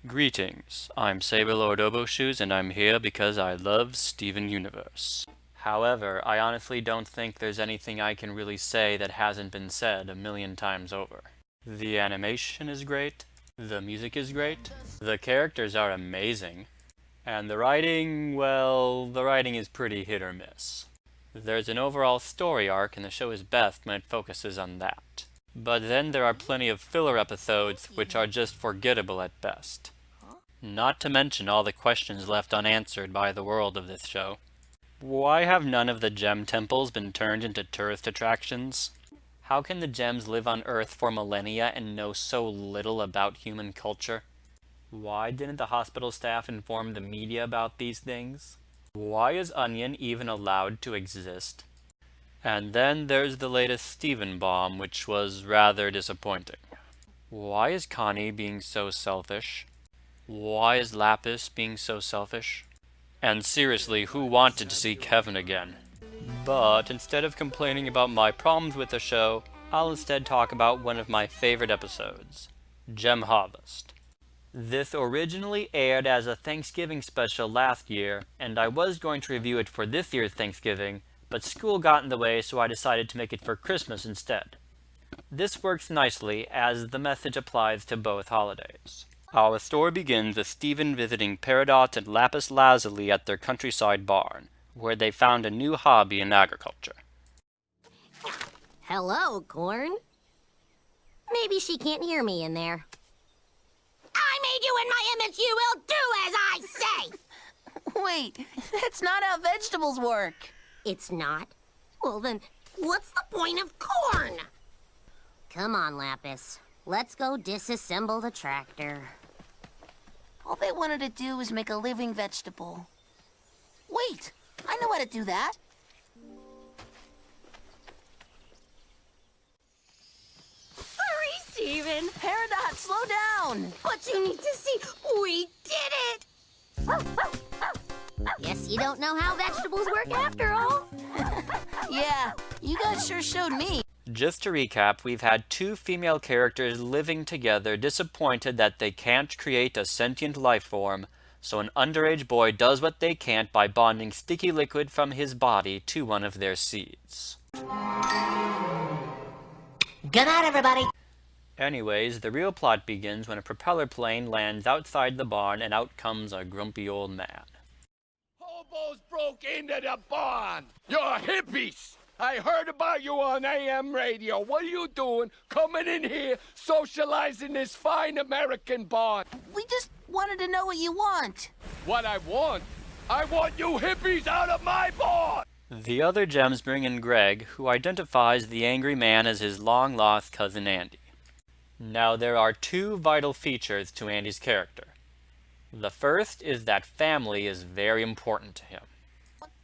Greetings, I'm Saberlord Oboshoes and I'm here because I love Steven Universe. However, I honestly don't think there's anything I can really say that hasn't been said a million times over. The animation is great, the music is great, the characters are amazing, and the writing, well, the writing is pretty hit or miss. There's an overall story arc and the show is best when it focuses on that. But then there are plenty of filler episodes which are just forgettable at best. Not to mention all the questions left unanswered by the world of this show. Why have none of the gem temples been turned into tourist attractions? How can the gems live on Earth for millennia and know so little about human culture? Why didn't the hospital staff inform the media about these things? Why is Onion even allowed to exist? And then there's the latest Steven bomb, which was rather disappointing. Why is Connie being so selfish? Why is Lapis being so selfish? And seriously, who wanted to see Kevin again? But instead of complaining about my problems with the show, I'll instead talk about one of my favorite episodes, Gem Harvest. This originally aired as a Thanksgiving special last year, and I was going to review it for this year's Thanksgiving, but school got in the way, so I decided to make it for Christmas instead. This works nicely, as the message applies to both holidays. Our story begins with Steven visiting Peridot and Lapis Lazuli at their countryside barn, where they found a new hobby in agriculture. Hello, Corn. Maybe she can't hear me in there. I made you in my image, you will do as I say! Wait, that's not how vegetables work. It's not? Well then, what's the point of corn? Come on, Lapis. Let's go disassemble the tractor. All they wanted to do was make a living vegetable. Wait, I know how to do that. Hurry, Steven! Peridot, slow down! But you need to see, we did it! Guess you don't know how vegetables work after all. Yeah, you guys sure showed me. Just to recap, we've had two female characters living together, disappointed that they can't create a sentient life form, so an underage boy does what they can't by bonding sticky liquid from his body to one of their seeds. Good night, everybody. Anyways, the real plot begins when a propeller plane lands outside the barn and out comes a grumpy old man. Hobos broke into the barn! You're hippies! I heard about you on AM radio. What are you doing coming in here socializing this fine American barn? We just wanted to know what you want. What I want? I want you hippies out of my barn! The other gems bring in Greg, who identifies the angry man as his long-lost cousin Andy. Now there are two vital features to Andy's character. The first is that family is very important to him.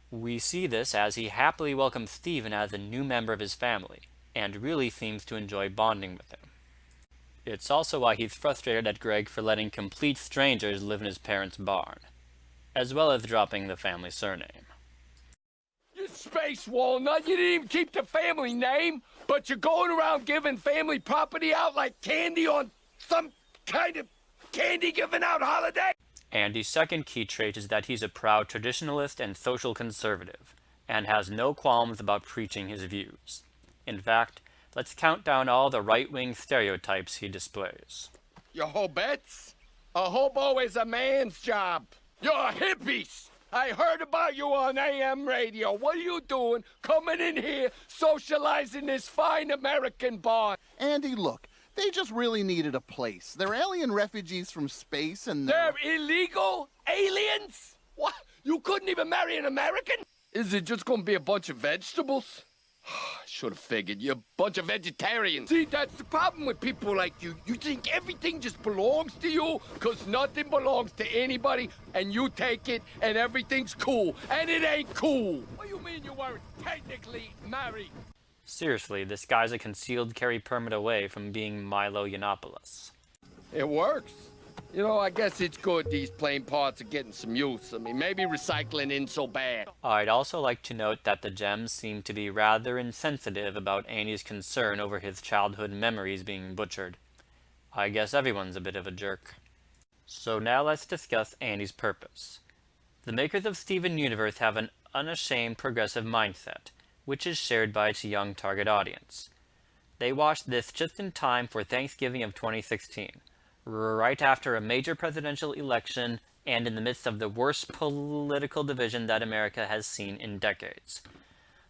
We see this as he happily welcomes Steven as a new member of his family, and really seems to enjoy bonding with him. It's also why he's frustrated at Greg for letting complete strangers live in his parents' barn, as well as dropping the family surname. You space walnut, you didn't even keep the family name, but you're going around giving family property out like candy on some kind of candy giving out holiday? Andy's second key trait is that he's a proud traditionalist and social conservative, and has no qualms about preaching his views. In fact, let's count down all the right-wing stereotypes he displays. You're hobbits? A hobo is a man's job. You're hippies! I heard about you on AM radio. What are you doing coming in here socializing this fine American barn? Andy, look. They just really needed a place. They're alien refugees from space and They're illegal aliens? What? You couldn't even marry an American? Is it just gonna be a bunch of vegetables? Should have figured. You're a bunch of vegetarians. See, that's the problem with people like you. You think everything just belongs to you, because nothing belongs to anybody, and you take it, and everything's cool. And it ain't cool. What do you mean you weren't technically married? Seriously, this guy's a concealed carry permit away from being Milo Yiannopoulos. It works. You know, I guess it's good these plain parts are getting some use. I mean, maybe recycling isn't so bad. I'd also like to note that the gems seem to be rather insensitive about Andy's concern over his childhood memories being butchered. I guess everyone's a bit of a jerk. So now let's discuss Andy's purpose. The makers of Steven Universe have an unashamed progressive mindset, which is shared by its young target audience. They watched this just in time for Thanksgiving of 2016, right after a major presidential election and in the midst of the worst political division that America has seen in decades.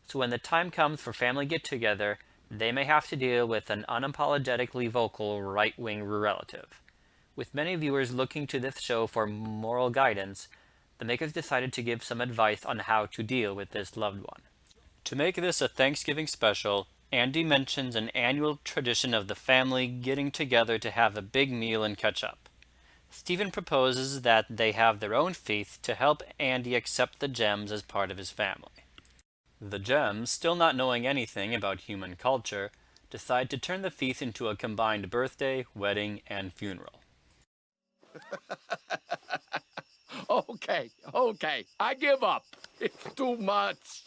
So when the time comes for family get-together, they may have to deal with an unapologetically vocal right-wing relative. With many viewers looking to this show for moral guidance, the makers decided to give some advice on how to deal with this loved one. To make this a Thanksgiving special, Andy mentions an annual tradition of the family getting together to have a big meal and catch up. Steven proposes that they have their own feast to help Andy accept the gems as part of his family. The gems, still not knowing anything about human culture, decide to turn the feast into a combined birthday, wedding, and funeral. Okay, I give up. It's too much.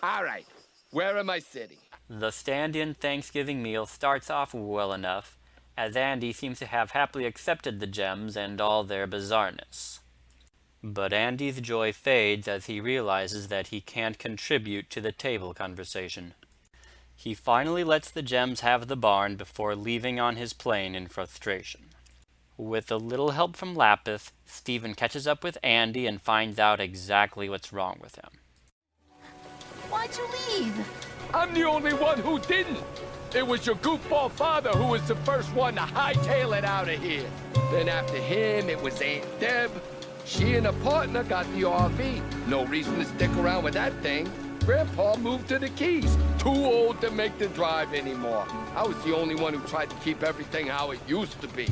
All right, where am I sitting? The stand-in Thanksgiving meal starts off well enough, as Andy seems to have happily accepted the gems and all their bizarreness. But Andy's joy fades as he realizes that he can't contribute to the table conversation. He finally lets the gems have the barn before leaving on his plane in frustration. With a little help from Lapis, Steven catches up with Andy and finds out exactly what's wrong with him. Why'd you leave? I'm the only one who didn't. It was your goofball father who was the first one to hightail it out of here. Then after him, it was Aunt Deb. She and her partner got the RV. No reason to stick around with that thing. Grandpa moved to the Keys. Too old to make the drive anymore. I was the only one who tried to keep everything how it used to be.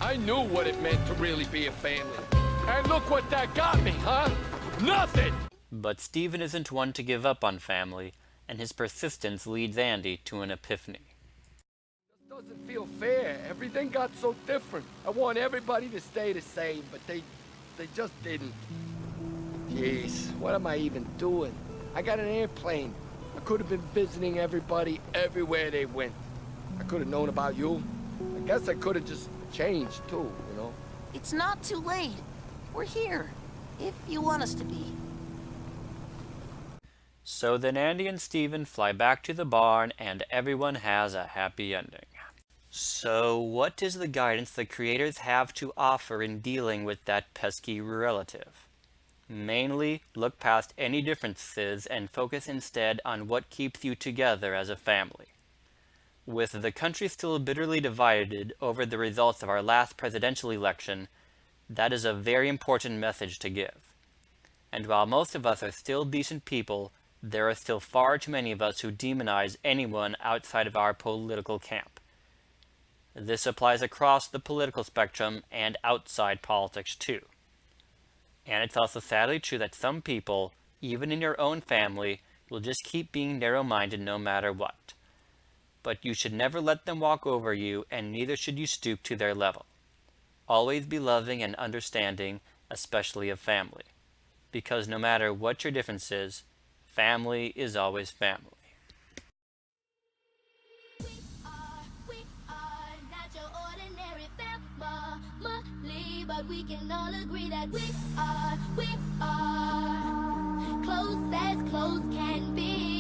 I knew what it meant to really be a family. And look what that got me, huh? Nothing! But Steven isn't one to give up on family, and his persistence leads Andy to an epiphany. It doesn't feel fair. Everything got so different. I want everybody to stay the same, but they just didn't. Jeez, what am I even doing? I got an airplane. I could have been visiting everybody everywhere they went. I could have known about you. I guess I could have just changed too, you know? It's not too late. We're here, if you want us to be. So then Andy and Steven fly back to the barn and everyone has a happy ending. So what is the guidance the creators have to offer in dealing with that pesky relative? Mainly, look past any differences and focus instead on what keeps you together as a family. With the country still bitterly divided over the results of our last presidential election, that is a very important message to give. And while most of us are still decent people, there are still far too many of us who demonize anyone outside of our political camp. This applies across the political spectrum and outside politics too. And it's also sadly true that some people, even in your own family, will just keep being narrow-minded no matter what. But you should never let them walk over you, and neither should you stoop to their level. Always be loving and understanding, especially of family. Because no matter what your difference is, family is always family. We are not your ordinary family, but we can all agree that we are close as close can be.